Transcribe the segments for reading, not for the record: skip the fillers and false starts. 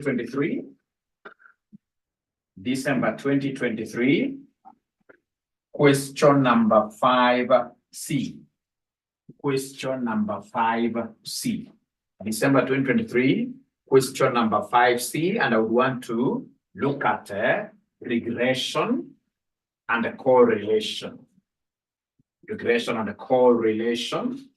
2023, December 2023, question number 5C. Question number 5C. December 2023, question number 5C, and I would want to look at regression and the correlation. Regression and the correlation.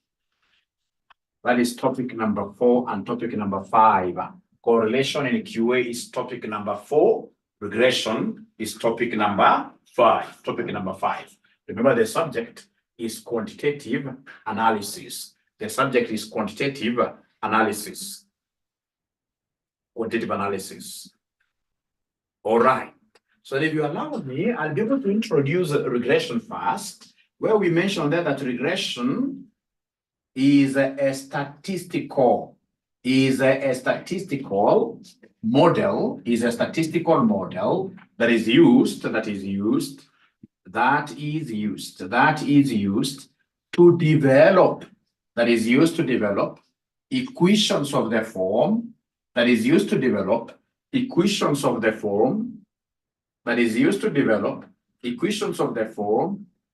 That is topic number 4 and topic number 5. Correlation in QA is topic number 4. Regression is topic number 5. Topic number 5. Remember, the subject is quantitative analysis. The subject is quantitative analysis. Quantitative analysis. All right. So if you allow me, I'll be able to introduce regression first, where we mentioned that regression is a statistical model that is used to develop equations of the form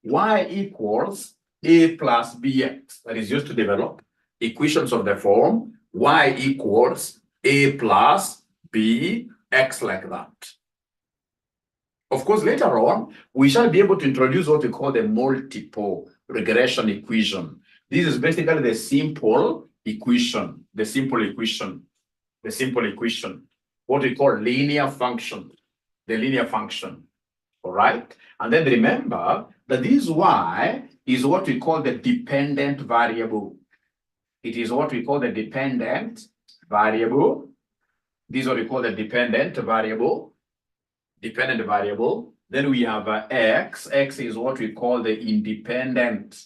y equals a plus bx, that is used to develop equations of the form y equals a plus bx, like that. Of course, later on, we shall be able to introduce what we call the multiple regression equation. This is basically the simple equation, what we call linear function, the linear function. All right. And then remember that this y is what we call the dependent variable. It is what we call the dependent variable. This is what we call the dependent variable. Then we have x. X is what we call the independent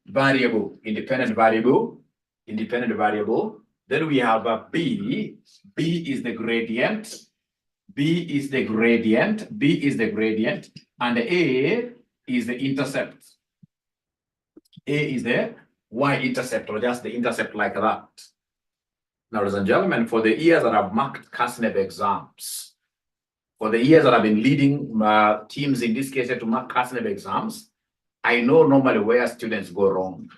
variable. Then we have b. B is the gradient. And a is the intercept. A is the y-intercept, or just the intercept, like that. Now, ladies and gentlemen, for the years that I've marked 𝗖𝗙𝗙𝗘 exams, for the years that I've been leading teams, in this case, to mark 𝗖𝗙𝗙𝗘 exams, I know normally where students go wrong.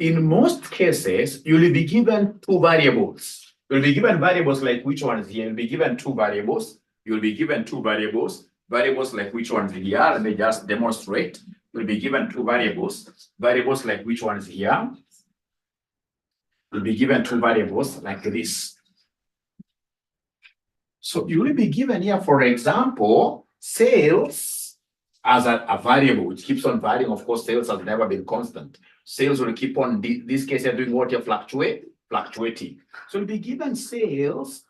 In most cases, you will be given two variables. You'll be given variables like which ones here. You'll be given two variables. Variables like which ones here. Let me just demonstrate. You'll be given two variables like which ones here. You'll be given two variables like this. So you will be given here, for example, sales as a variable, which keeps on varying. Of course, sales has never been constant. Sales will keep on, this case, you're doing what? You're fluctuating. So you'll be given sales,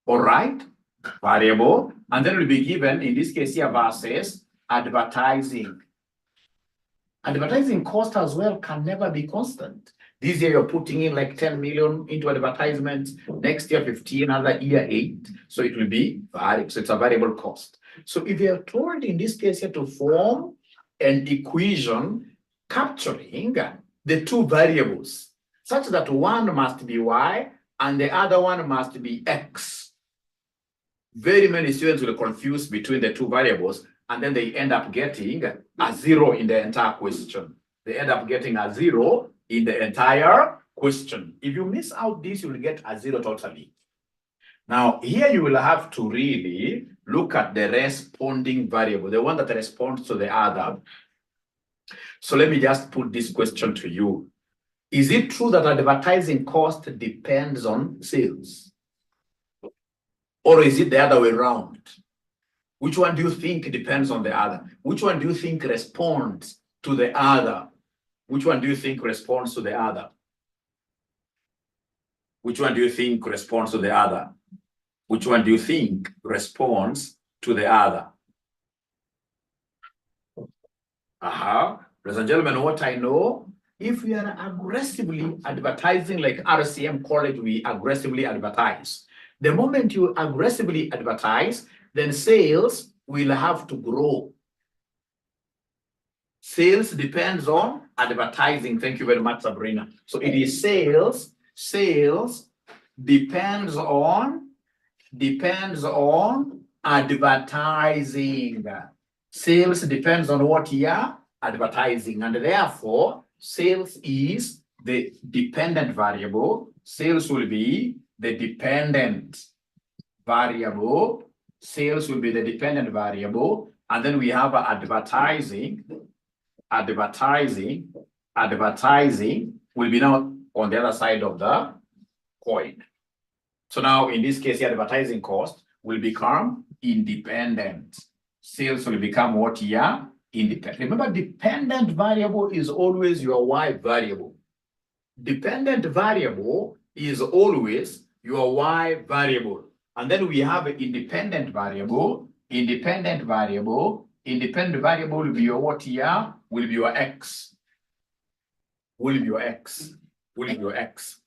all right, variable, and then we'll be given, in this case here, versus advertising. Advertising cost as well can never be constant. This year you're putting in like 10 million into advertisements, next year 15, another year 8. So it will be variable. So it's a variable cost. So if you're told in this case here to form an equation capturing the two variables, such that one must be y and the other one must be x. Very many students will confuse between the two variables, and then they end up getting a 0 in the entire question. If you miss out this, you will get a 0 totally. Now, here you will have to really look at the responding variable, the one that responds to the other. So let me just put this question to you. Is it true that advertising cost depends on sales? Or is it the other way around? Which one do you think depends on the other? Which one do you think responds to the other? Which one do you think responds to the other? Which one do you think responds to the other? Which one do you think responds to the other? Ladies and gentlemen, what I know, if we are aggressively advertising, like RCM College, we aggressively advertise. The moment you aggressively advertise, then sales will have to grow. Sales depends on advertising. Thank you very much, Sabrina. So it is sales sales depends on advertising. Sales depends on what here? Advertising. And therefore, sales is the dependent variable. Sales will be the dependent variable. Sales will be the dependent variable. And then we have advertising. Advertising will be now on the other side of the coin. So now in this case, the advertising cost will become independent. Sales will become what here? Independent. Remember, dependent variable is always your Y variable. Dependent variable is always your Y variable. And then we have an independent variable. Independent variable will be your what here? Will be your X. Will be your X. Will be your X.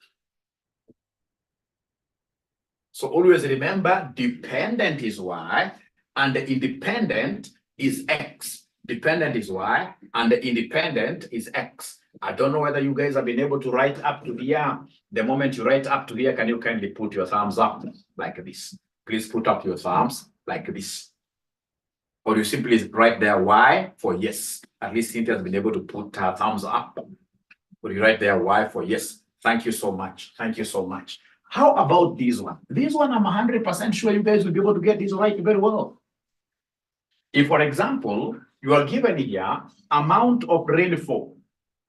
So always remember, dependent is Y and the independent is X. Dependent is Y and the independent is X. I don't know whether you guys have been able to write up to here. The moment you write up to here, can you kindly put your thumbs up like this? Please put up your thumbs like this. Or you simply write there Y for yes. At least Cynthia has been able to put her thumbs up. Or you write there Y for yes. Thank you so much. Thank you so much. How about this one? This one, I'm 100% sure you guys will be able to get this right very well. If, for example, you are given here amount of rainfall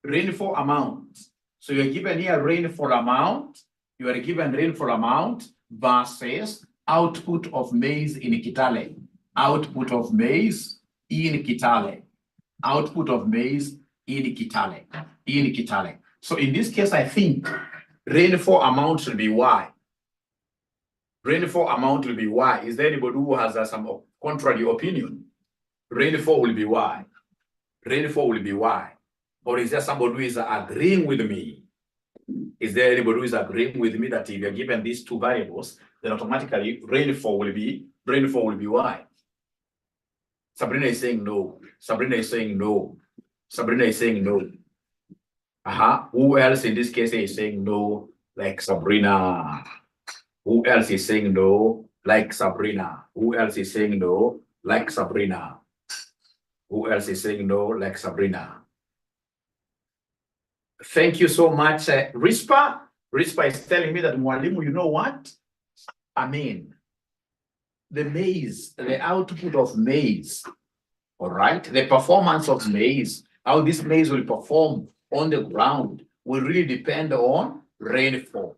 amount. So you're given here rainfall amount. You are given rainfall amount versus output of maize in Kitale. Output of maize in Kitale. Output of maize in Kitale. In Kitale. So in this case, I think rainfall amount should be Y. Rainfall amount will be Y. Is there anybody who has some contrary opinion? Rainfall will be Y. Rainfall will be Y. Or is there somebody who is agreeing with me? Is there anybody who is agreeing with me that if you're given these two variables, then automatically rainfall will be Y? Sabrina is saying no. Sabrina is saying no. Sabrina is saying no. Who else in this case is saying no like Sabrina? Who else is saying no like Sabrina? Who else is saying no like Sabrina? Who else is saying no like Sabrina? Thank you so much, Rispa. Rispa is telling me that Mwalimu, you know what? I mean, the maize, the output of maize, all right? The performance of maize, how this maize will perform on the ground will really depend on rainfall.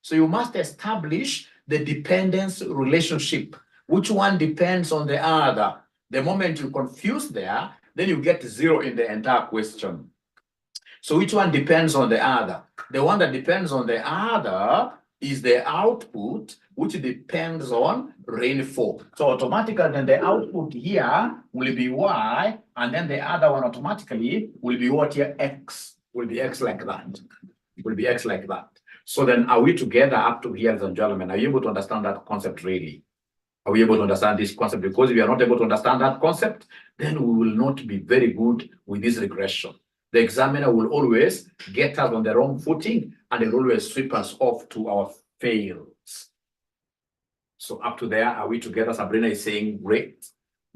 So you must establish the dependence relationship. Which one depends on the other? The moment you confuse there, then you get 0 in the entire question. So which one depends on the other? The one that depends on the other is the output, which depends on rainfall. So automatically then the output here will be Y, and then the other one automatically will be what here? X. Will be X like that. Will be X like that. So then are we together up to here, ladies and gentlemen? Are you able to understand that concept really? Are we able to understand this concept? Because if we are not able to understand that concept, then we will not be very good with this regression. The examiner will always get us on the wrong footing and they will always sweep us off to our fails. So up to there, are we together? Sabrina is saying, great,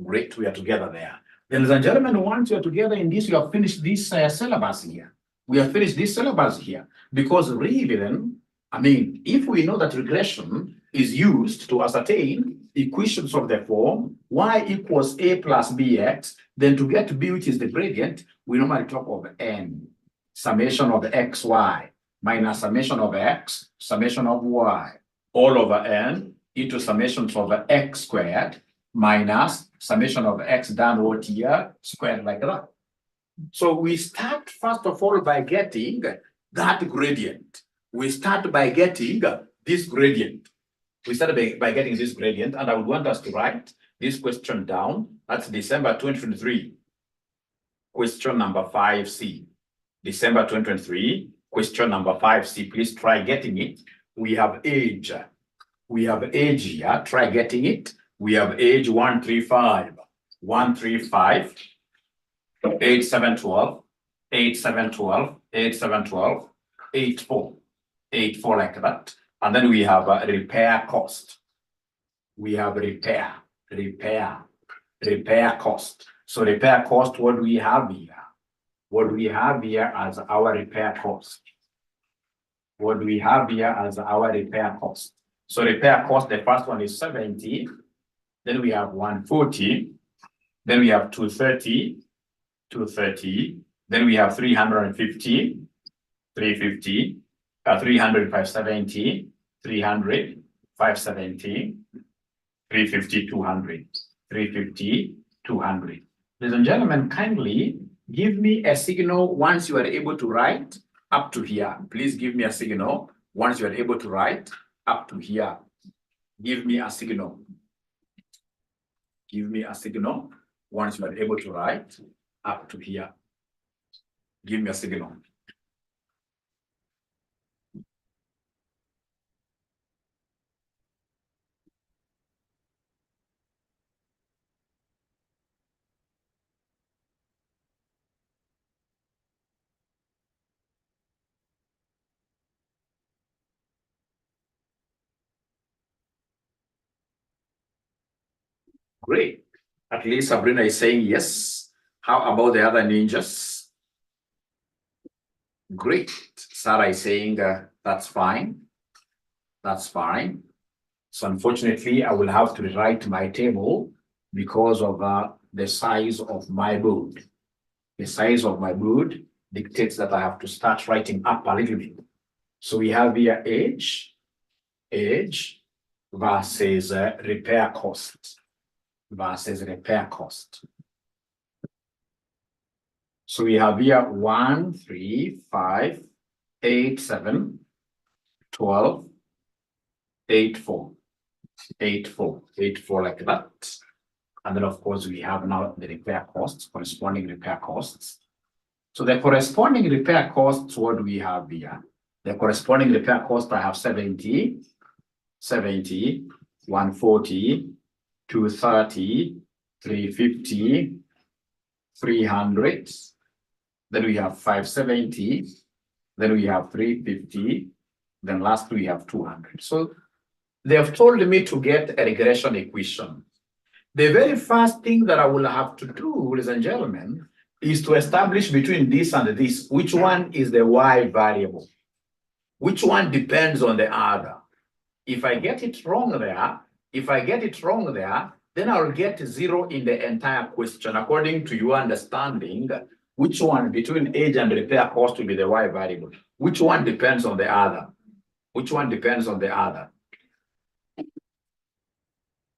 great, we are together there. Then, ladies and gentlemen, once you are together in this, you have finished this syllabus here. We have finished this syllabus here. Because really then, I mean, if we know that regression is used to ascertain equations of the form y equals a plus bx, then to get b, which is the gradient, we normally talk of n, summation of xy minus summation of x, summation of y, all over n into summation of x squared minus summation of x downward here squared like that. So we start first of all by getting that gradient. We start by getting this gradient. We started by getting this gradient, and I would want us to write this question down. That's December 2023, question number 5C. December 2023, question number 5C. Please try getting it. We have age. We have age here. Try getting it. We have age 135. 135. 8712. 8712. 8712. 84. 84 like that. And then we have a repair cost. We have repair cost. So repair cost, what do we have here? What do we have here as our repair cost? What do we have here as our repair cost? So repair cost, the first one is 70. Then we have 140. Then we have 230. Then we have 350. 350. 300, 570. 300, 570. 350, 200. 350, 200. Ladies and gentlemen, kindly give me a signal once you are able to write up to here. Please give me a signal once you are able to write up to here. Give me a signal. Give me a signal once you are able to write up to here. Give me a signal. Great. At least Sabrina is saying yes. How about the other ninjas? Great. Sarah is saying that's fine. That's fine. So unfortunately, I will have to rewrite my table because of the size of my board. The size of my board dictates that I have to start writing up a little bit. So we have here age versus repair cost. Versus repair cost. So we have here 1, 3, 5, 8, 7, 12, 8, 4, 8, 4, 8, 4 like that. And then of course we have now the repair costs, corresponding repair costs. So the corresponding repair costs, what do we have here? The corresponding repair cost, I have 70, 140, 230, 350, 300. Then we have 570. Then we have 350. Then lastly, we have 200. So they have told me to get a regression equation. The very first thing that I will have to do, ladies and gentlemen, is to establish between this and this, which one is the y variable? Which one depends on the other? If I get it wrong there, then I'll get 0 in the entire question. According to your understanding, which one between age and repair cost will be the y variable? Which one depends on the other? Which one depends on the other?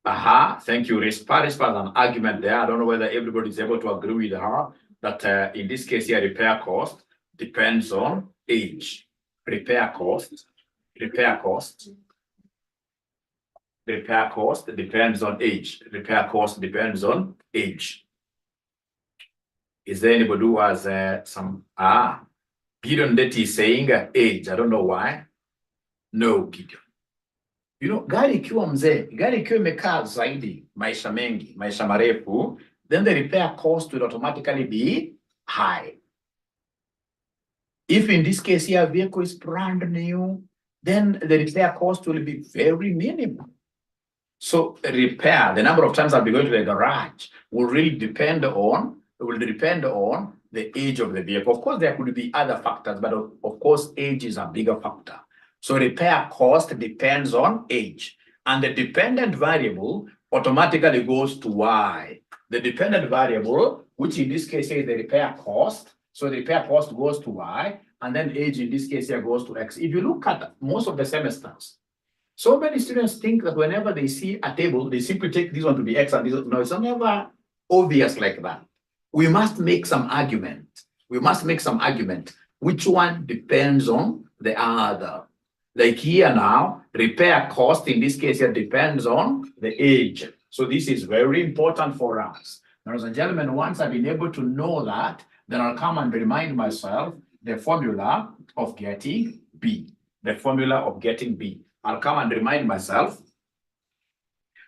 Thank you. Rispa has an argument there. I don't know whether everybody is able to agree with her that in this case here, repair cost depends on age. Repair cost depends on age. Repair cost depends on age. Is there anybody who has some? Gideon that is saying age. I don't know why. No, Gideon. You know, gari ikiwa mzee, gari ikiwa imekaa zaidi, maisha mengi, maisha marefu, then the repair cost will automatically be high. If in this case here, vehicle is brand new, then the repair cost will be very minimal. So repair, the number of times I'll be going to the garage will really depend on the age of the vehicle. Of course, there could be other factors, but of course, age is a bigger factor. So repair cost depends on age. And the dependent variable automatically goes to y. The dependent variable, which in this case is the repair cost. So the repair cost goes to y, and then age in this case here goes to x. If you look at most of the semesters, so many students think that whenever they see a table, they simply take this one to be x and this one. No, it's never obvious like that. We must make some argument. Which one depends on the other? Like here now, repair cost in this case here depends on the age. So this is very important for us. Ladies and gentlemen, once I've been able to know that, then I'll come and remind myself the formula of getting B. The formula of getting B. I'll come and remind myself.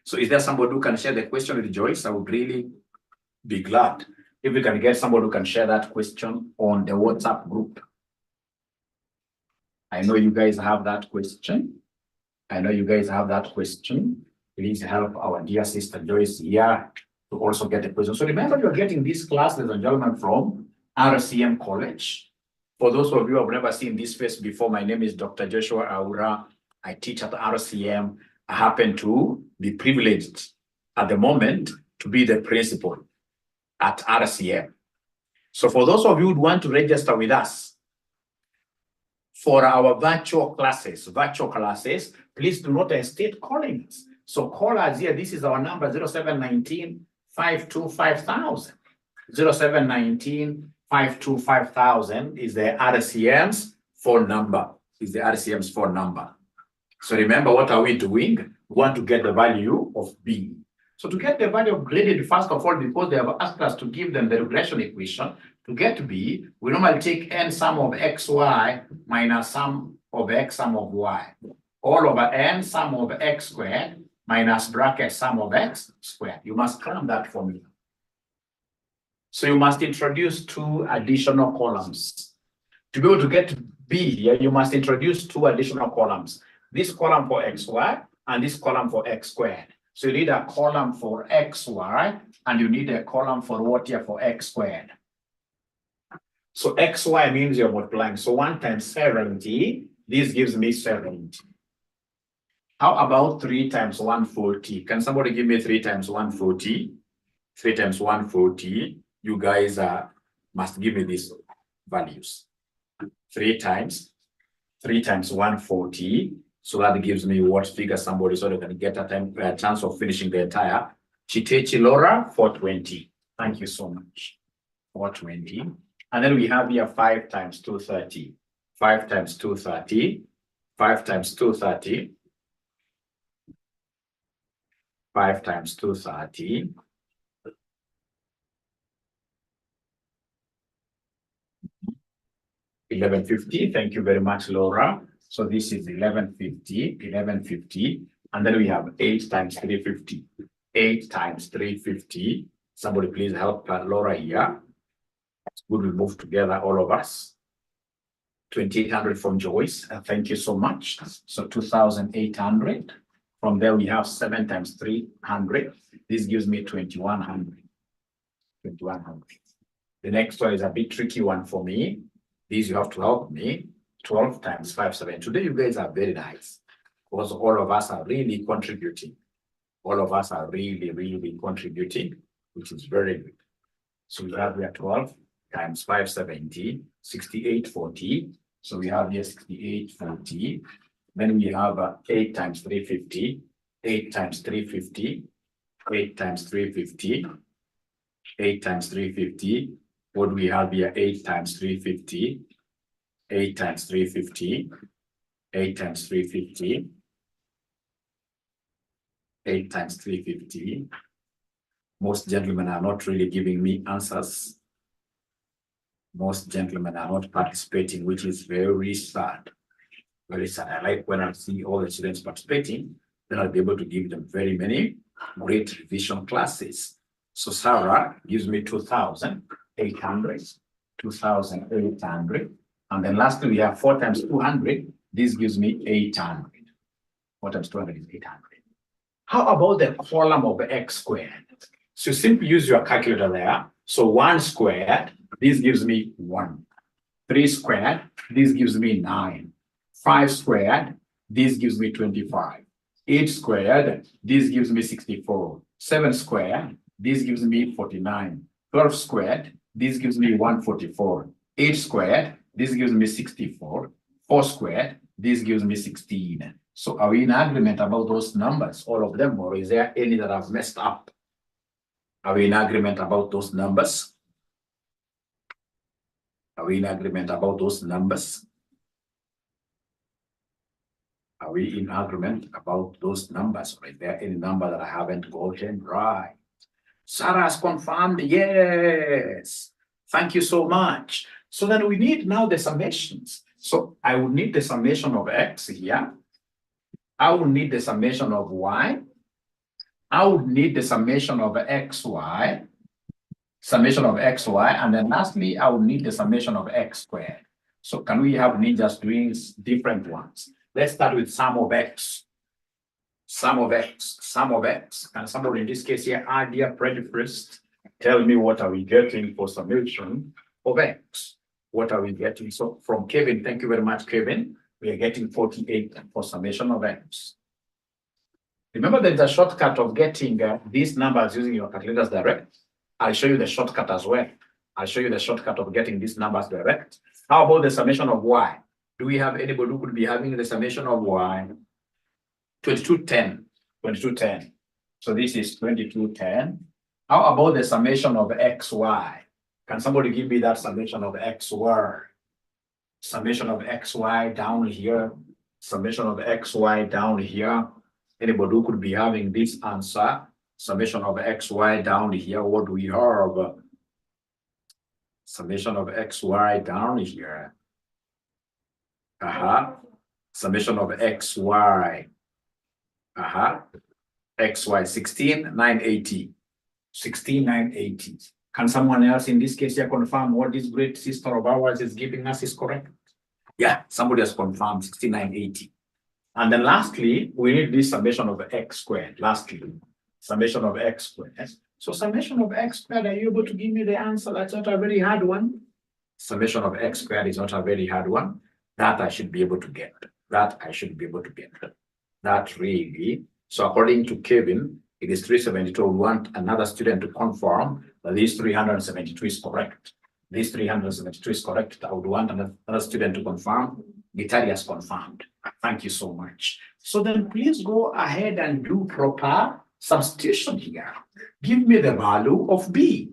So is there somebody who can share the question with Joyce? I would really be glad if we can get somebody who can share that question on the WhatsApp group. I know you guys have that question. I know you guys have that question. Please help our dear sister Joyce here to also get a question. So remember, you're getting this class, ladies and gentlemen, from RCM College. For those of you who have never seen this face before, my name is Dr. Joshua Aura. I teach at RCM. I happen to be privileged at the moment to be the principal at RCM. So for those of you who want to register with us for our virtual classes, please do not hesitate calling us. So call us here. This is our number, 0719-525,000. 0719-525,000 is the RCM's phone number. So remember, what are we doing? We want to get the value of B. So to get the value of graded, first of all, because they have asked us to give them the regression equation, to get B, we normally take n sum of xy minus sum of x sum of y. All over n sum of x squared minus bracket sum of x squared. You must cram that formula. So you must introduce two additional columns. To be able to get B here, you must introduce two additional columns. This column for xy and this column for x squared. So you need a column for xy and you need a column for what here for x squared. So xy means you're multiplying. So 1 times 70, this gives me 70. How about 3 times 140? Can somebody give me 3 times 140? 3 times 140. You guys must give me these values. 3 times 140. So that gives me what figure somebody, so they can get a chance of finishing the entire. Chitechi Laura, 420. Thank you so much. 420. And then we have here 5 times 230. 5 times 230. 5 times 230. 5 times 230. $11.50. Thank you very much, Laura. So this is 1150, and then we have 8 times 350. 8 times 350. Somebody please help Laura here. It's good we move together, all of us. 2,800 from Joyce. Thank you so much. So 2,800. From there we have 7 times 300. This gives me 2,100. 2,100. The next one is a bit tricky one for me. These you have to help me. 12 times 57. Today you guys are very nice because all of us are really contributing. All of us are really contributing, which is very good. So we have here 12 times 570, 6840. So we have here 6840. Then we have 8 times 350, 8 times 350, 8 times 350, 8 times 350. What do we have here? 8 times 350. 8 times 350, 8 times 350, 8 times 350. Most gentlemen are not really giving me answers. Most gentlemen are not participating, which is very sad. Very sad. I like when I see all the students participating, then I'll be able to give them very many great revision classes. So Sarah gives me 2,800, 2,800. And then lastly, we have 4 times 200. This gives me 800. 4 times 200 is 800. How about the column of x squared? So simply use your calculator there. So 1 squared, this gives me 1. 3 squared, this gives me 9. 5 squared, this gives me 25. 8 squared, this gives me 64. 7 squared, this gives me 49. 12 squared, this gives me 144. 8 squared, this gives me 64. 4 squared, this gives me 16. So are we in agreement about those numbers, all of them, or is there any that I've messed up? Are we in agreement about those numbers? Are we in agreement about those numbers? Are we in agreement about those numbers? Or is there any number that I haven't gotten right? Sarah has confirmed, yes. Thank you so much. So then we need now the summations. So I would need the summation of x here. I would need the summation of y. I would need the summation of xy. Summation of xy. And then lastly, I would need the summation of x squared. So can we have ninjas doing different ones? Let's start with sum of x. Sum of x, sum of x. Can somebody in this case here, our dear friend first, tell me what are we getting for summation of x? What are we getting? So from Kevin, thank you very much, Kevin. We are getting 48 for summation of x. Remember, there is a shortcut of getting these numbers using your calculators direct. I'll show you the shortcut as well. I'll show you the shortcut of getting these numbers direct. How about the summation of y? Do we have anybody who could be having the summation of y? 2210. 2210. So this is 2210. How about the summation of xy? Can somebody give me that summation of xy? Summation of xy down here. Summation of xy down here. Anybody who could be having this answer? Summation of xy down here. What do we have? Summation of xy down here. Summation of xy. xy 16,980. 16,980. Can someone else in this case here confirm what this great sister of ours is giving us is correct? Yeah, somebody has confirmed 16,980. And then lastly, we need this summation of x squared. Lastly, summation of x squared. So summation of x squared, are you able to give me the answer? That's not a very hard one. Summation of x squared is not a very hard one. That I should be able to get. That I should be able to get. That really. So according to Kevin, it is 372. We want another student to confirm that this 372 is correct. This 372 is correct. I would want another student to confirm. Gitari has confirmed. Thank you so much. So then please go ahead and do proper substitution here. Give me the value of b.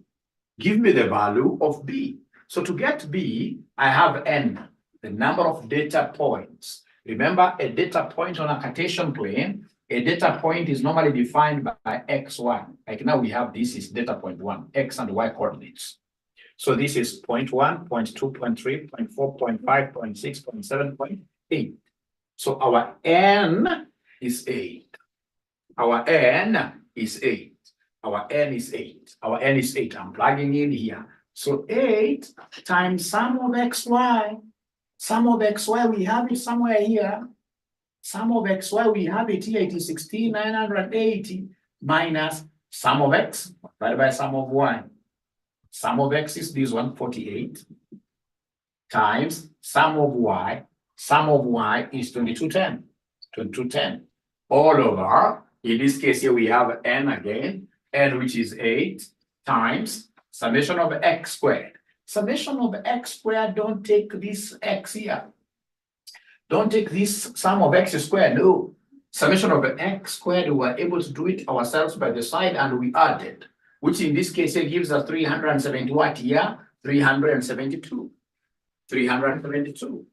Give me the value of b. So to get b, I have n, the number of data points. Remember, a data point on a Cartesian plane, a data point is normally defined by x1. Like now we have this is data point 1, x and y coordinates. So this is 0.1, 0.2, 0.3, 0.4, 0.5, 0.6, 0.7, 0.8. So our n is 8. Our n is 8. Our n is 8. Our n is 8. I'm plugging in here. So 8 times sum of xy. Sum of xy, we have it somewhere here. Sum of xy, we have it here. It is 16,980 minus sum of x divided by sum of y. Sum of x is this one, 48, times sum of y. Sum of y is 2210. 2210. All over, in this case here, we have n again, n which is 8 times summation of x squared. Summation of x squared, don't take this x here. Don't take this sum of x squared, no. Summation of x squared, we were able to do it ourselves by the side and we added, which in this case here gives us 370 what here? 372. 372.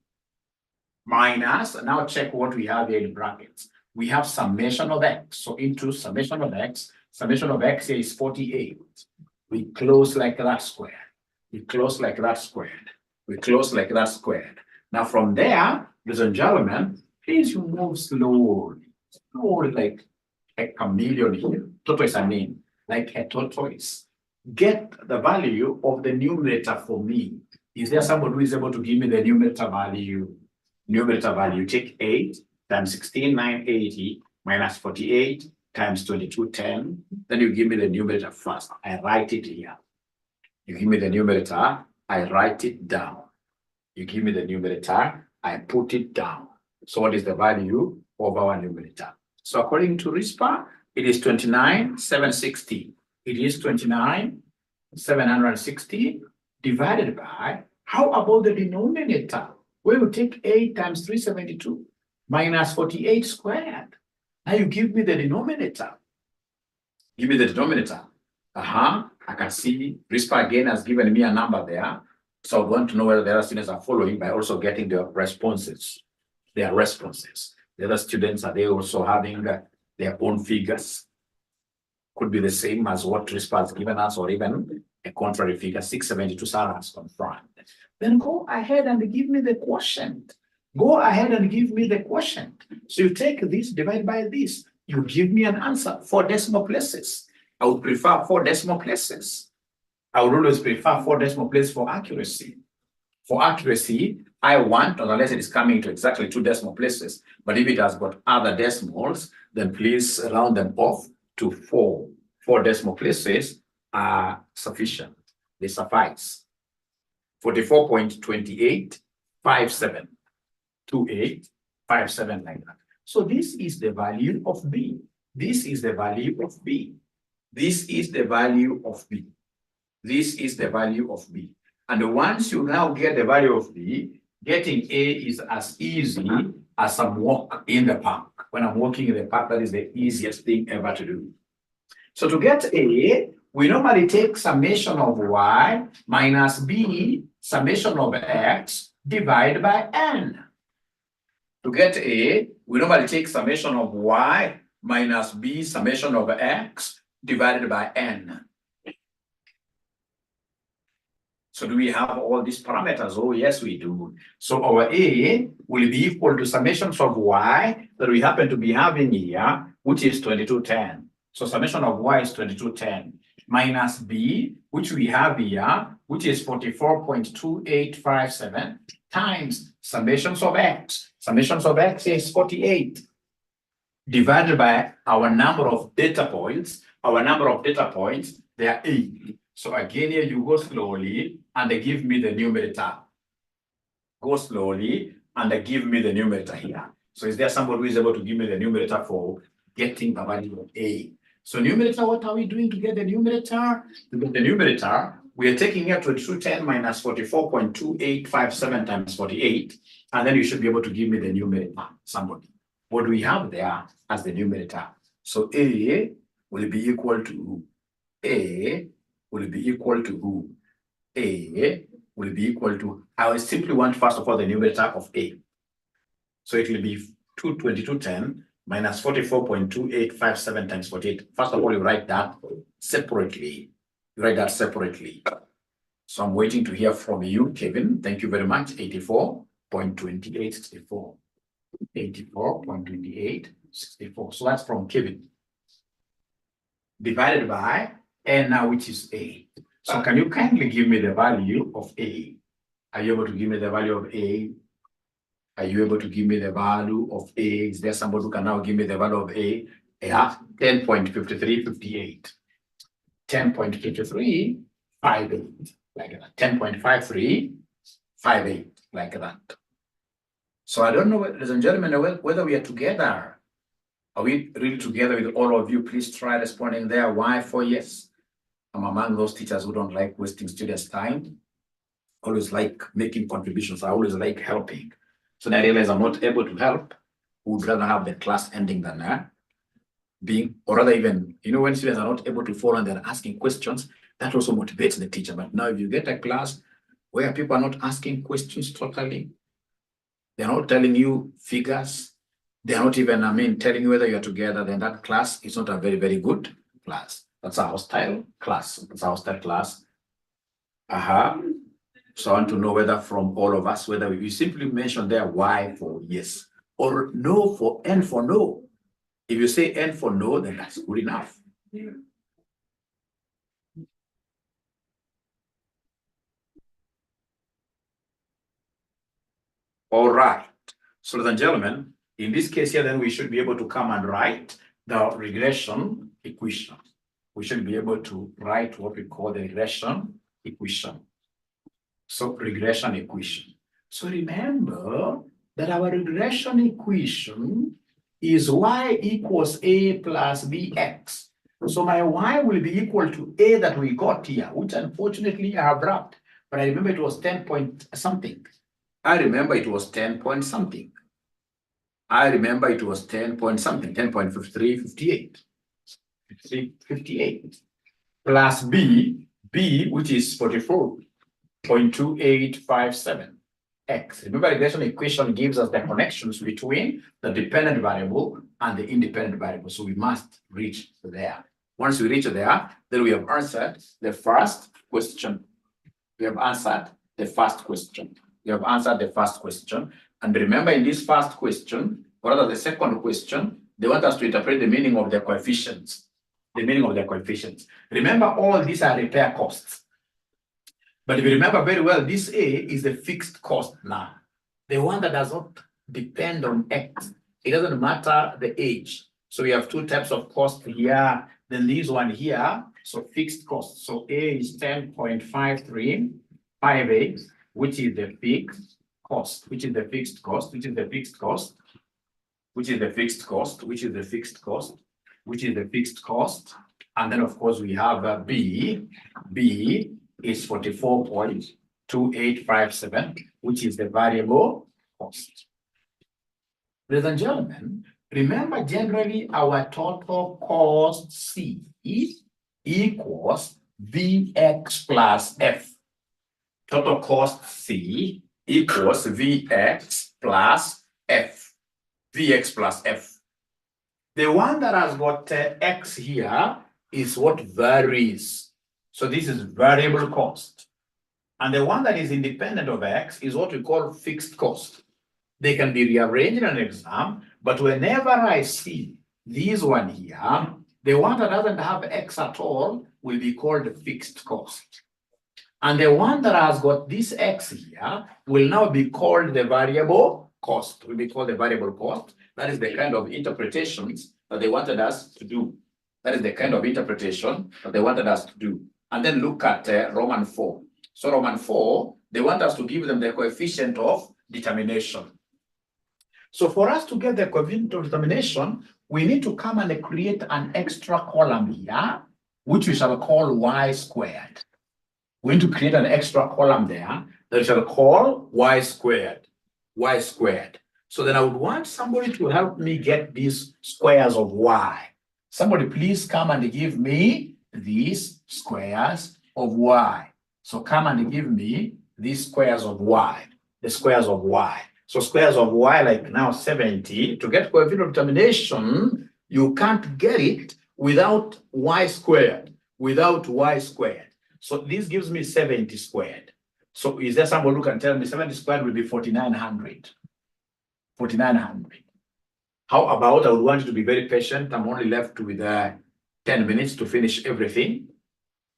Minus, now check what we have here in brackets. We have summation of x. So into summation of x here is 48. We close like that squared. We close like that squared. We close like that squared. Now from there, ladies and gentlemen, please you move slowly. Slowly like a chameleon here. Tortoise I mean, like a tortoise. Get the value of the numerator for me. Is there somebody who is able to give me the numerator value? Numerator value, take 8 times 16,980 minus 48 times 2210. Then you give me the numerator first. I write it here. You give me the numerator, I write it down. You give me the numerator, I put it down. So what is the value of our numerator? So according to RISPA, it is 29,760. It is 29,760 divided by, how about the denominator? We will take 8 times 372 minus 48 squared. Now you give me the denominator. Give me the denominator. I can see RISPA again has given me a number there. So I want to know whether the other students are following by also getting their responses. Their responses. The other students, are they also having their own figures? Could be the same as what RISPA has given us, or even a contrary figure. 672 Sarah has confirmed. Then go ahead and give me the quotient. Go ahead and give me the quotient. So you take this, divide by this. You give me an answer, 4 decimal places. I would prefer 4 decimal places. I would always prefer 4 decimal places for accuracy. For accuracy, I want, unless it is coming to exactly 2 decimal places, but if it has got other decimals, then please round them off to 4. 4 decimal places are sufficient. They suffice. 44.2857. 2857 like that. So this is the value of B. This is the value of B. This is the value of B. This is the value of B. And once you now get the value of B, getting A is as easy as some walk in the park. When I'm walking in the park, that is the easiest thing ever to do. So to get A, we normally take summation of Y minus B, summation of X, divided by N. To get A, we normally take summation of Y minus B, summation of X, divided by N. So do we have all these parameters? Oh, yes, we do. So our A will be equal to summations of Y that we happen to be having here, which is 2210. So summation of Y is 2210 minus B, which we have here, which is 44.2857 times summations of X. Summations of X is 48 divided by our number of data points. Our number of data points, they are 8. So again, here you go slowly and they give me the numerator. Go slowly and they give me the numerator here. So is there somebody who is able to give me the numerator for getting the value of A? So numerator, what are we doing to get the numerator? To get the numerator, we are taking here 2210 minus 44.2857 times 48. And then you should be able to give me the numerator, somebody. What do we have there as the numerator? So A will be equal to A will be equal to who? A will be equal to, I will simply want first of all the numerator of A. So it will be 2210 minus 44.2857 times 48. First of all, you write that separately. You write that separately. So I'm waiting to hear from you, Kevin. Thank you very much. 84.2864. 84.2864. So that's from Kevin. Divided by N now, which is A. So can you kindly give me the value of A? Are you able to give me the value of A? Are you able to give me the value of A? Is there somebody who can now give me the value of A? Yeah, 10.5358. 10.5358, like that. 10.5358, like that. So I don't know, ladies and gentlemen, whether we are together. Are we really together with all of you? Please try responding there. Why? For yes. I'm among those teachers who don't like wasting students' time. Always like making contributions. I always like helping. So now I realize I'm not able to help. Would rather have the class ending than being, or rather even, you know, when students are not able to follow and they're asking questions, that also motivates the teacher. But now if you get a class where people are not asking questions totally, they're not telling you figures, they're not even, telling you whether you're together, then that class is not a very, very good class. That's a hostile class. That's a hostile class. So I want to know whether from all of us, whether we simply mention there Y for yes, or no for N for no. If you say N for no, then that's good enough. Yeah. All right. So ladies and gentlemen, in this case here, then we should be able to come and write the regression equation. We should be able to write what we call the regression equation. So regression equation. So remember that our regression equation is y equals a plus bx. So my y will be equal to a that we got here, which unfortunately I have wrapped. But I remember it was 10 point something. I remember it was 10 point something. I remember it was 10 point something, 10.5358. 58 plus b, which is 44.2857 x. Remember, the regression equation gives us the connections between the dependent variable and the independent variable. So we must reach there. Once we reach there, then we have answered the first question. We have answered the first question. We have answered the first question. And remember, in this first question, or rather the second question, they want us to interpret the meaning of the coefficients. The meaning of the coefficients. Remember, all these are repair costs. But if you remember very well, this A is the fixed cost now. The one that does not depend on X. It doesn't matter the age. So we have two types of cost here. Then this one here, so fixed cost. So A is 10.5358, which is the fixed cost, which is the fixed cost, which is the fixed cost, which is the fixed cost, which is the fixed cost, which is the fixed cost. And then of course we have B. B is 44.2857, which is the variable cost. Ladies and gentlemen, remember generally our total cost C equals Vx plus F. Total cost C equals Vx plus F. Vx plus F. The one that has got X here is what varies. So this is variable cost. And the one that is independent of X is what we call fixed cost. They can be rearranged in an exam, but whenever I see this one here, the one that doesn't have X at all will be called fixed cost. And the one that has got this X here will now be called the variable cost. Will be called the variable cost. That is the kind of interpretations that they wanted us to do. That is the kind of interpretation that they wanted us to do. And then look at Roman 4. So Roman 4, they want us to give them the coefficient of determination. So for us to get the coefficient of determination, we need to come and create an extra column here, which we shall call y squared. We need to create an extra column there that we shall call y squared. Y squared. So then I would want somebody to help me get these squares of y. Somebody please come and give me these squares of y. So come and give me these squares of y, the squares of y. So squares of y, like now 70, to get coefficient of determination, you can't get it without y squared, without y squared. So this gives me 70 squared. So is there somebody who can tell me 70 squared will be 4,900? 4,900. How about, I would want you to be very patient. I'm only left with 10 minutes to finish everything.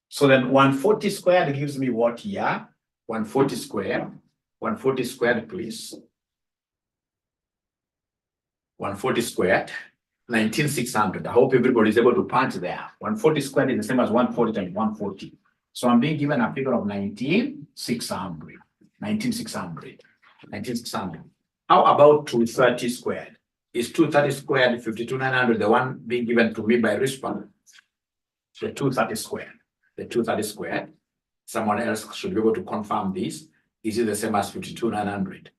So then 140 squared gives me what here? 140 squared. 140 squared, please. 140 squared, 19,600. I hope everybody is able to punch there. 140 squared is the same as 140 times 140. So I'm being given a figure of 19,600. 19,600. 19,600. How about 230 squared? Is 230 squared 52,900, the one being given to me by RISPA? The 230 squared. The 230 squared. Someone else should be able to confirm this. Is it the same as 52,900?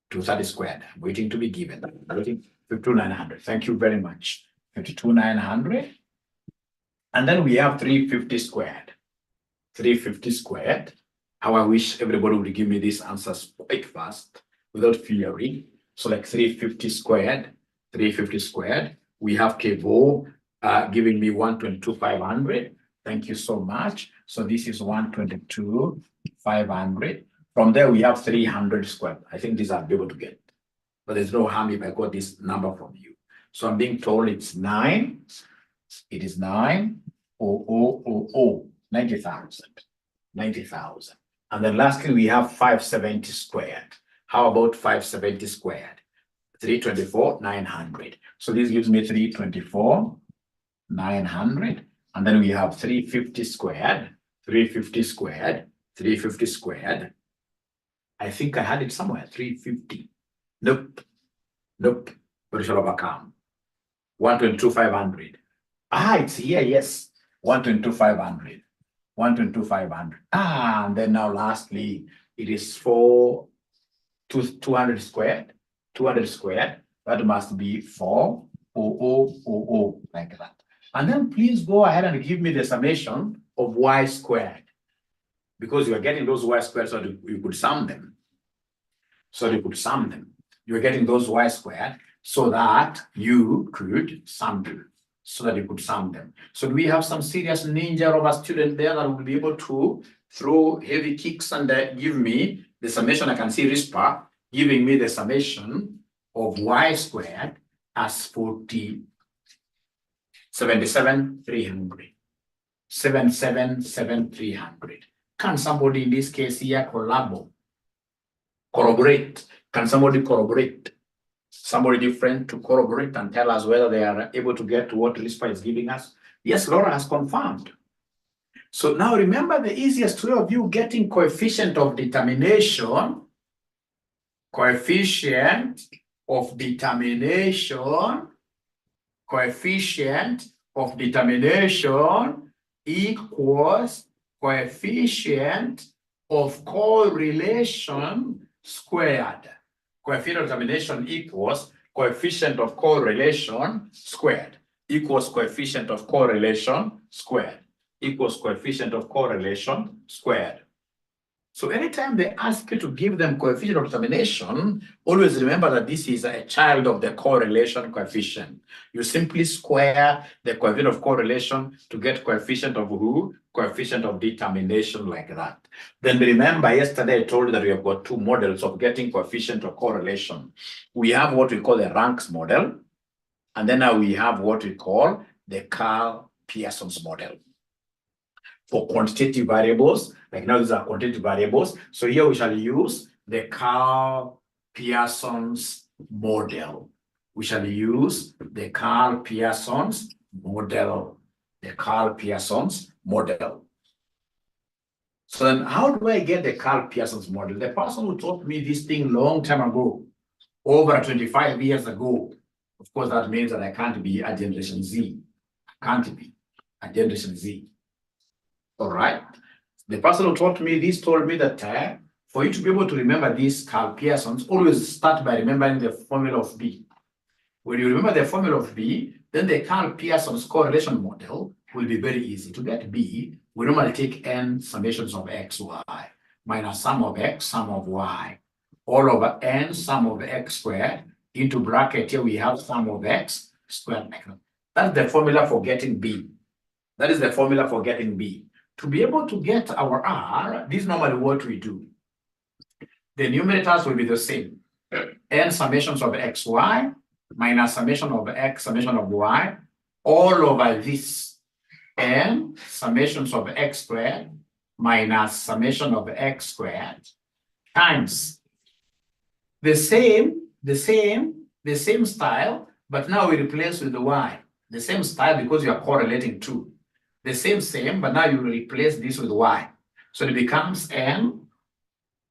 230 squared. I'm waiting to be given. I'm waiting 52,900. Thank you very much. 52,900. And then we have 350 squared. 350 squared. How I wish everybody would give me these answers quite fast without fearing. So like 350 squared. 350 squared. We have Kevo giving me 122,500. Thank you so much. So this is 122,500. From there, we have 300 squared. I think these I'll be able to get. But there's no harm if I got this number from you. So I'm being told it's 9. It is 90,000. 90,000. And then lastly, we have 570 squared. How about 570 squared? 324,900. So this gives me 324,900. And then we have 350 squared. 350 squared. 350 squared. I think I had it somewhere, 350. Nope. Nope. But we shall overcome. 122,500. It's here, yes. 122,500. 122,500. And then now lastly, it is 200 squared. 200 squared. That must be 4,000, like that. And then please go ahead and give me the summation of y squared. Because you are getting those y squared, so you could sum them. So you could sum them. You are getting those y squared so that you could sum them. So that you could sum them. So do we have some serious ninja of a student there that will be able to throw heavy kicks and give me the summation? I can see RISPA giving me the summation of y squared as 77,300. 77,300. can somebody in this case here corroborate? Can somebody corroborate? Somebody different to corroborate and tell us whether they are able to get to what RISPA is giving us? Yes, Laura has confirmed. So now remember the easiest way of you getting coefficient of determination, coefficient of determination equals coefficient of correlation squared. Coefficient of determination equals coefficient of correlation squared equals coefficient of correlation squared equals coefficient of correlation squared. So anytime they ask you to give them coefficient of determination, always remember that this is a child of the correlation coefficient. You simply square the coefficient of correlation to get coefficient of who? Coefficient of determination, like that. Then remember, yesterday I told you that we have got two models of getting coefficient of correlation. We have what we call the ranks model, and then now we have what we call the 𝗖𝗙𝗙𝗘 model. For quantitative variables, like now these are quantitative variables. So here we shall use the 𝗖𝗙𝗙𝗘 model. We shall use the 𝗖𝗙𝗙𝗘 model. The 𝗖𝗙𝗙𝗘 model. So then how do I get the 𝗖𝗙𝗙𝗘 model? The person who taught me this thing long time ago, over 25 years ago, of course, that means that I can't be a generation Z. I can't be a generation Z. All right. The person who taught me this told me that for you to be able to remember these 𝗖𝗙𝗙𝗘s, always start by remembering the formula of B. When you remember the formula of B, then the 𝗖𝗙𝗙𝗘s correlation model will be very easy. To get B, we normally take n summations of x, y, minus sum of x, sum of y, all over n sum of x squared, into bracket here we have sum of x squared. That's the formula for getting B. That is the formula for getting B. To be able to get our R, this is normally what we do. The numerators will be the same. N summations of xy minus summation of x, summation of y, all over this n summations of x squared minus summation of x squared times the same style, but now we replace with the y. The same style because you are correlating two. The same, but now you replace this with y. So it becomes n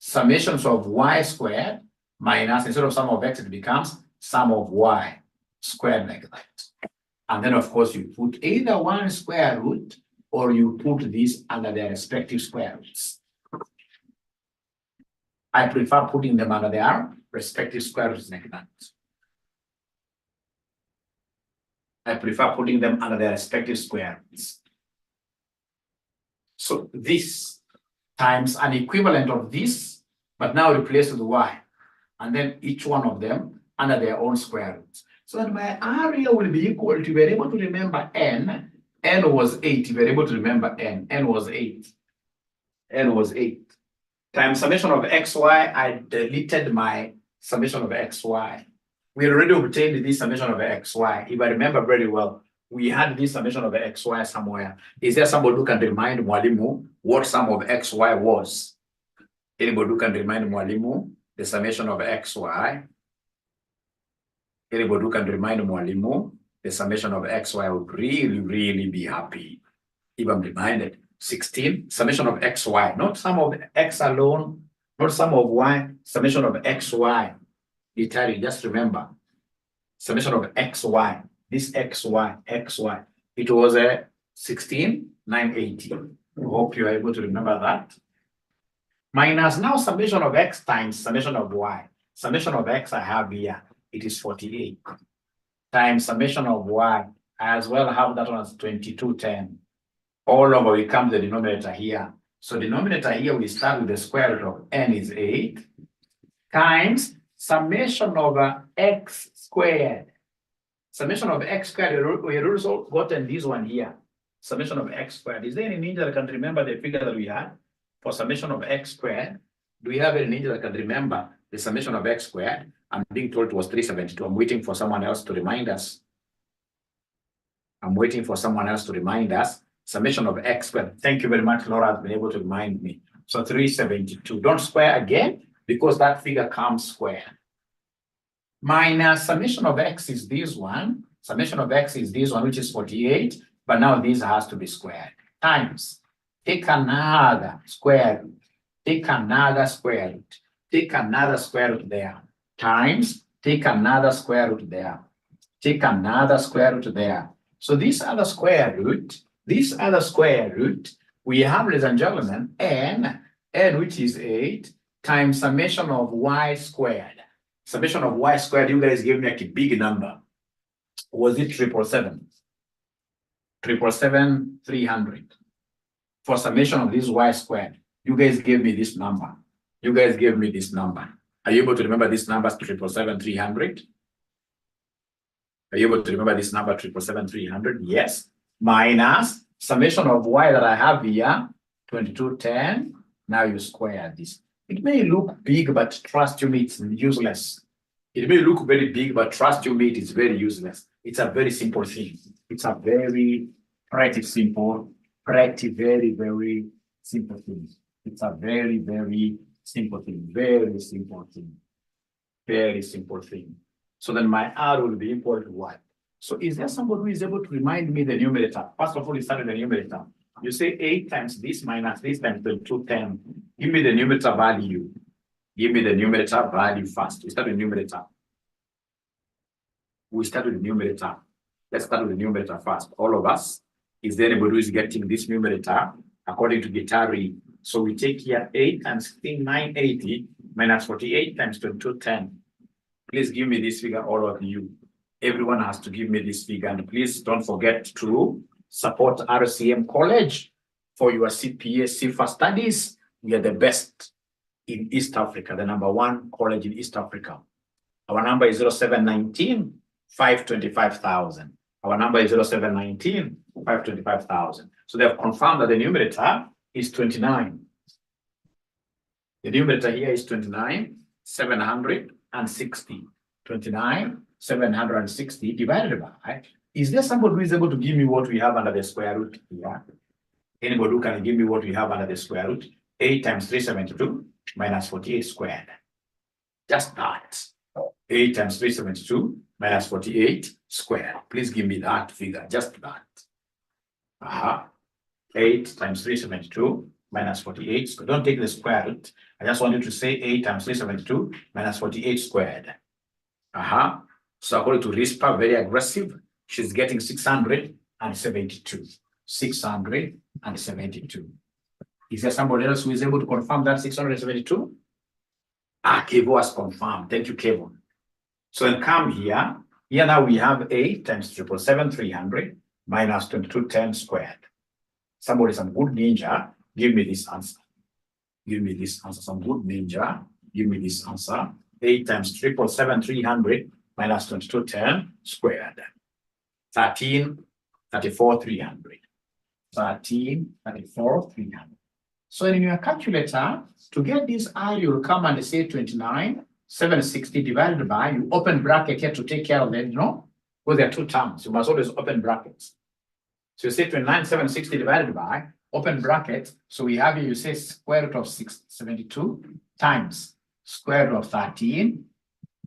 summations of y squared minus, instead of sum of x, it becomes sum of y squared, like that. And then, of course, you put either one square root or you put these under their respective square roots. I prefer putting them under their respective square roots, like that. I prefer putting them under their respective square roots. So this times an equivalent of this, but now replaced with y, and then each one of them under their own square roots. So that my area will be equal to, we're able to remember n. N was 8. If you're able to remember n, n was 8. N was 8. Times summation of xy, I deleted my summation of xy. We already obtained this summation of xy. If I remember very well, we had this summation of xy somewhere. Is there somebody who can remind Mwalimu what sum of xy was? Anybody who can remind Mwalimu the summation of xy? Anybody who can remind Mwalimu the summation of xy would really be happy. If I'm reminded, 16, summation of xy, not sum of x alone, not sum of y, summation of xy. Entirely, just remember, summation of xy, this xy, it was a 16,980. I hope you are able to remember that. Minus now summation of x times summation of y. Summation of x I have here, it is 48. Times summation of y, I as well have that one as 2210. All over we come to the denominator here. So denominator here, we start with the square root of n is 8 times summation over x squared. Summation of x squared, we also gotten this one here. Summation of x squared. Is there any ninja that can remember the figure that we had for summation of x squared? Do we have any ninja that can remember the summation of x squared? I'm being told it was 372. I'm waiting for someone else to remind us. I'm waiting for someone else to remind us. summation of x squared. Thank you very much, Laura has been able to remind me. So 372. Don't square again because that figure comes square. Minus summation of x is this one. Summation of x is this one, which is 48. But now this has to be squared. Times. Take another square root. Take another square root. Take another square root there. Times. Take another square root there. Take another square root there. So this other square root, we have, ladies and gentlemen, n which is 8 times summation of y squared. Summation of y squared, you guys gave me a big number. Was it 777? 777, 300. For summation of this y squared, you guys gave me this number. You guys gave me this number. Are you able to remember this number, 777, 300? Are you able to remember this number, 777, 300? Yes. Minus summation of y that I have here, 2210. Now you square this. It may look big, but trust you me, it's useless. It may look very big, but trust you me, it's very useless. It's a very simple thing. It's a very simple, very simple thing. It's a very simple thing, very simple thing. So then my R will be equal to what? So is there somebody who is able to remind me the numerator? First of all, you start with the numerator. You say 8 times this minus this times 210. Give me the numerator value. Give me the numerator value first. We start with numerator. We start with the numerator. Let's start with the numerator first. All of us. Is there anybody who is getting this numerator according to Guittari? So we take here 8 times 980 minus 48 times 2210. Please give me this figure, all of you. Everyone has to give me this figure. And please don't forget to support RCM College for your CPA CFA studies. We are the best in East Africa, the #1 college in East Africa. Our number is 0719 525,000. Our number is 0719 525,000. So they have confirmed that the numerator is 29. The numerator here is 29,760. 29,760 divided by, is there somebody who is able to give me what we have under the square root here? Anybody who can give me what we have under the square root? 8 times 372 minus 48 squared. Just that. 8 times 372 minus 48 squared. Please give me that figure, just that. 8 times 372 minus 48 squared. Don't take the square root. I just want you to say 8 times 372 minus 48 squared. So according to RISPA, very aggressive, she's getting 672. 672. Is there somebody else who is able to confirm that 672? Kevo has confirmed. Thank you, Kevo. So then come here. Here now we have 8 times 777, 300 minus 2210 squared. Somebody, some good ninja, give me this answer. Give me this answer. Some good ninja, give me this answer. 8 times 777, 300 minus 2210 squared. 1334, 300. 1334, 300. So in your calculator, to get this I, you'll come and say 29,760 divided by, you open bracket here to take care of it, you know? Because there are two terms. You must always open brackets. So you say 29,760 divided by, open bracket. So we have here, you say square root of 672 times square root of 13,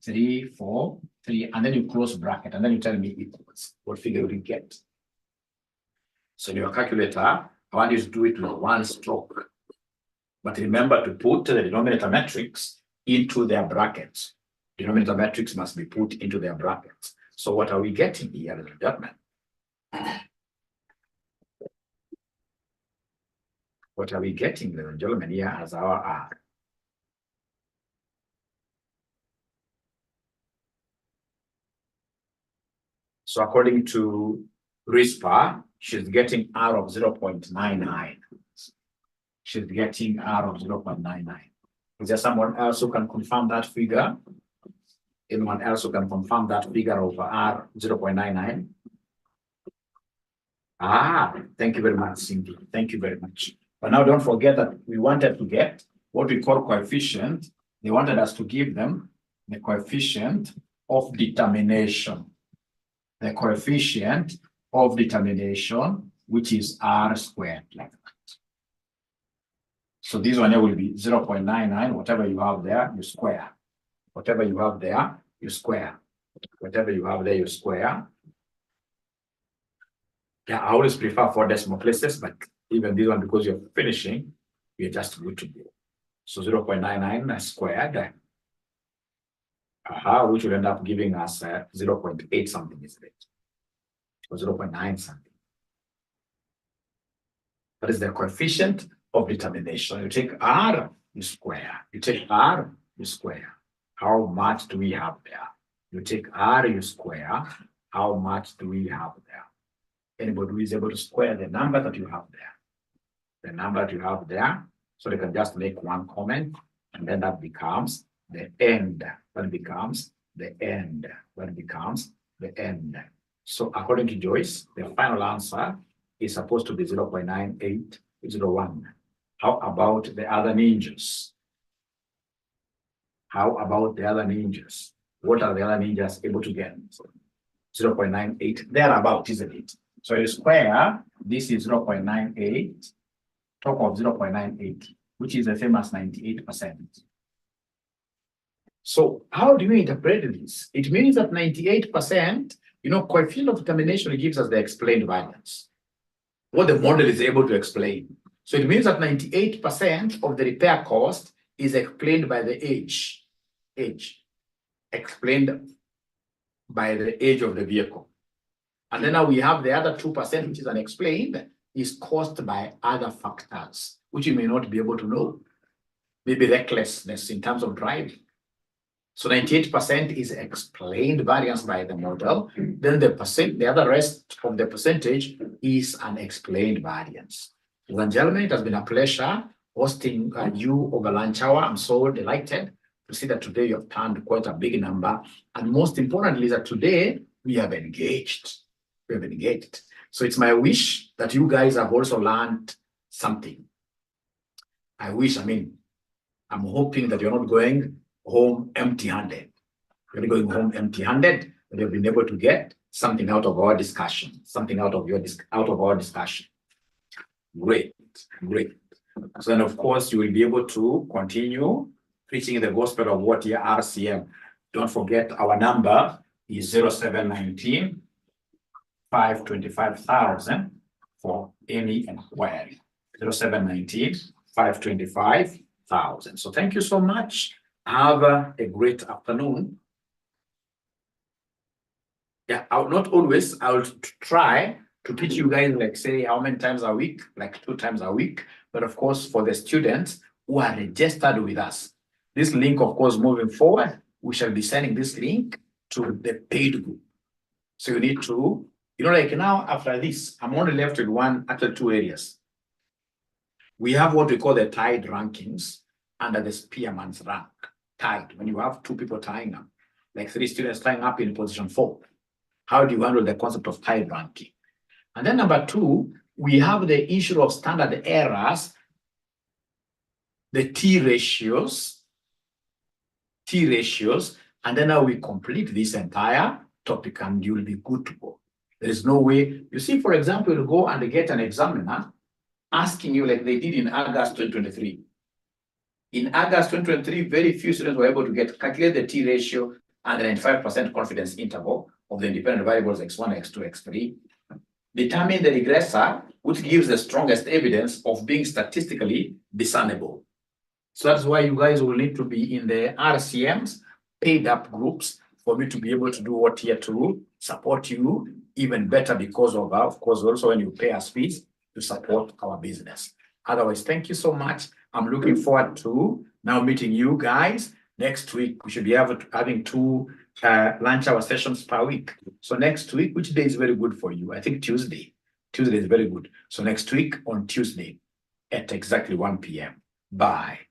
3, 4, 3, and then you close bracket, and then you tell me equals. What figure will you get? So in your calculator, I want you to do it with one stroke. But remember to put the denominator matrix into their brackets. Denominator matrix must be put into their brackets. So what are we getting here, ladies and gentlemen? What are we getting, ladies and gentlemen, here as our R? So according to RISPA, she's getting R of 0.99. She's getting R of 0.99. Is there someone else who can confirm that figure? Anyone else who can confirm that figure of R 0.99? Thank you very much, Cindy. Thank you very much. But now don't forget that we wanted to get what we call coefficient. They wanted us to give them the coefficient of determination. The coefficient of determination which is r squared like that. So this one here will be 0.99, whatever you have there, you square. Whatever you have there, you square. Whatever you have there, you square. Yeah, I always prefer 4 decimal places, but even this one, because you're finishing, you're just good to go. So 0.99 squared, which will end up giving us 0.8 something, isn't it? Or 0.9 something. That is the coefficient of determination. You take r, you square. You take r, you square. How much do we have there? You take r, you square. How much do we have there? Anybody who is able to square the number that you have there? The number that you have there. So they can just make one comment, and then that becomes the end. That becomes the end. That becomes the end. So according to Joyce, the final answer is supposed to be 0.9801. How about the other ninjas? How about the other ninjas? What are the other ninjas able to get? 0.98, thereabout, isn't it? So you square, this is 0.98, top of 0.98, which is the same as 98%. So how do you interpret this? It means that 98%, coefficient of determination gives us the explained variance, what the model is able to explain. So it means that 98% of the repair cost is explained by the age, explained by the age of the vehicle. And then now we have the other 2%, which is unexplained, is caused by other factors, which you may not be able to know. Maybe recklessness in terms of driving. So 98% is explained variance by the model. Then the other rest of the percentage is unexplained variance. Ladies and gentlemen, it has been a pleasure hosting you over lunch hour. I'm so delighted to see that today you have turned quite a big number. And most importantly, is that today we have engaged. We have engaged. So it's my wish that you guys have also learned something. I'm hoping that you're not going home empty-handed. You're going home empty-handed, but you've been able to get something out of our discussion, something out of our discussion. Great. So then, of course, you will be able to continue preaching the gospel of what here RCM. Don't forget our number is 0719 525,000 for any inquiry. 0719 525,000. So thank you so much. Have a great afternoon. Yeah, I'll try to teach you guys, like, say, how many times a week, like 2 times a week. But of course, for the students who are registered with us, this link, of course, moving forward, we shall be sending this link to the paid group. So you need to, like now after this, I'm only left with 2 areas. We have what we call the tied rankings under the Spearman's rank. Tied, when you have 2 people tying up, like 3 students tying up in position 4. How do you handle the concept of tied ranking? And then number 2, we have the issue of standard errors, the T ratios, and then now we complete this entire topic and you'll be good to go. There is no way, you see, for example, you go and get an examiner asking you like they did in August 2023. In August 2023, very few students were able to calculate the T ratio and the 95% confidence interval of the independent variables x1, x2, x3. Determine the regressor, which gives the strongest evidence of being statistically discernible. So that's why you guys will need to be in the RCMs, paid up groups, for me to be able to do what here to support you even better because of course, also when you pay us fees to support our business. Otherwise, thank you so much. I'm looking forward to now meeting you guys. Next week, we should be having 2 lunch hour sessions per week. So next week, which day is very good for you? I think Tuesday. Tuesday is very good. So next week on Tuesday at exactly 1 p.m. Bye.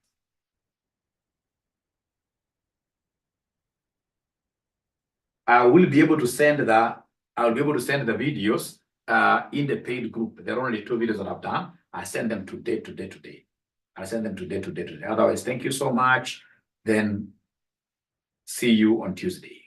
I will be able to send the videos in the paid group. There are only 2 videos that I've done. I send them today. I send them today. Otherwise, thank you so much. Then see you on Tuesday.